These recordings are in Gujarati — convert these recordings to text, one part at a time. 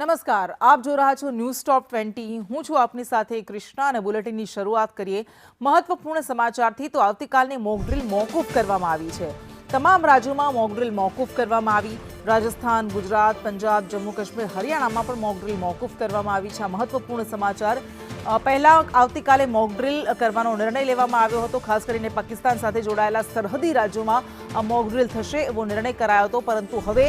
નમસ્કાર, આપ જો રહ્યા છો ન્યૂઝ ટોપ 20। હું છું આપની સાથે કૃષ્ણા અને બુલેટિનની શરૂઆત કરીએ મહત્વપૂર્ણ સમાચારથી। તો આવતીકાલની મોક ડ્રીલ મોકૂફ કરવામાં આવી છે। તમામ રાજ્યોમાં મોક ડ્રીલ મોકૂફ કરવામાં આવી। રાજસ્થાન, ગુજરાત, પંજાબ, જમ્મુ કાશ્મીર, હરિયાણામાં પણ મોક ડ્રીલ મોકૂફ કરવામાં આવી છે। આ મહત્વપૂર્ણ સમાચાર। પહેલા આવતીકાલે મોક ડ્રીલ કરવાનો નિર્ણય લેવામાં આવ્યો હતો। ખાસ કરીને પાકિસ્તાન સાથે જોડાયેલા સરહદી રાજ્યોમાં આ મોક ડ્રીલ થશે એવો નિર્ણય કરાયો હતો, પરંતુ હવે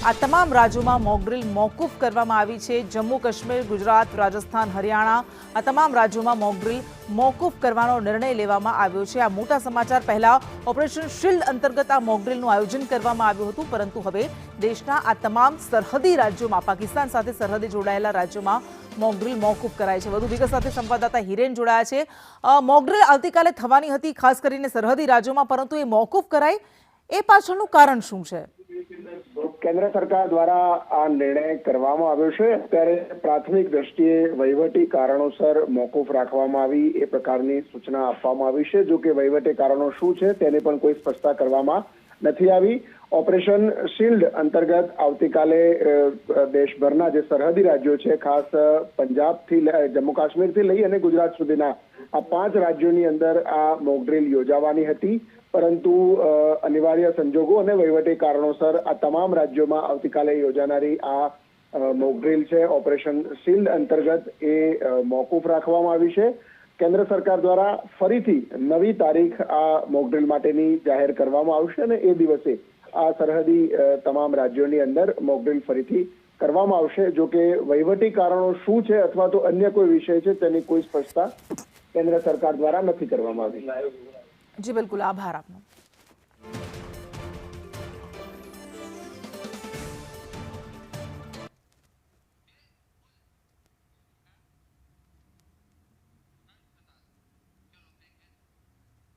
આ તમામ રાજ્યોમાં મોક ડ્રીલ મોકૂફ કરવામાં આવી છે। જમ્મુ કાશ્મીર, ગુજરાત, રાજસ્થાન, હરિયાણા આ તમામ રાજ્યોમાં મોક ડ્રીલ મોકૂફ કરવાનો નિર્ણય લેવામાં આવ્યો છે। આ મોટા સમાચાર। પહેલા ઓપરેશન શિલ્ડ અંતર્ગત આ મોક ડ્રીલનું આયોજન કરવામાં આવ્યું હતું, પરંતુ હવે દેશના આ તમામ સરહદી રાજ્યોમાં, પાકિસ્તાન સાથે સરહદે જોડાયેલા રાજ્યોમાં મોક ડ્રીલ મોકૂફ કરાય છે। વધુ વિગત સાથે સંવાદદાતા હિરેન જોડાયા છે। મોક ડ્રીલ આવતીકાલે થવાની હતી, ખાસ કરીને સરહદી રાજ્યોમાં, પરંતુ એ મોકૂફ કરાય એ પાછળનું કારણ શું છે? કેન્દ્ર સરકાર દ્વારા આ નિર્ણય કરવામાં આવ્યો છે। અત્યારે પ્રાથમિક દ્રષ્ટિએ વહીવટી કારણોસર મોકૂફ રાખવામાં આવી એ પ્રકારની સૂચના આપવામાં આવી છે। જો કે વહીવટી કારણો શું છે તેની પણ કોઈ સ્પષ્ટતા કરવામાં નથી આવી। ઓપરેશન શિલ્ડ અંતર્ગત આવતીકાલે દેશભરના જે સરહદી રાજ્યો છે, ખાસ પંજાબથી જમ્મુ કાશ્મીરથી લઈ અને ગુજરાત સુધીના આ 5 રાજ્યોની અંદર આ મોક ડ્રીલ યોજાવાની હતી, પરંતુ અનિવાર્ય સંજોગો અને વહીવટી કારણોસર આ તમામ રાજ્યોમાં આવતીકાલે યોજાનારી આ મોક ડ્રીલ છે ઓપરેશન શિલ્ડ અંતર્ગત એ મોકૂફ રાખવામાં આવી છે। કેન્દ્ર સરકાર દ્વારા ફરીથી નવી તારીખ આ મોક ડ્રીલ માટેની જાહેર કરવામાં આવશે અને એ દિવસે આ સરહદી તમામ રાજ્યોની અંદર મોક ડ્રીલ ફરીથી કરવામાં આવશે। જો કે વહીવટી કારણો શું છે અથવા તો અન્ય કોઈ વિષય છે તેની કોઈ સ્પષ્ટતા કેન્દ્ર સરકાર દ્વારા નથી કરવામાં આવી। જી બિલકુલ, આભાર આપનો।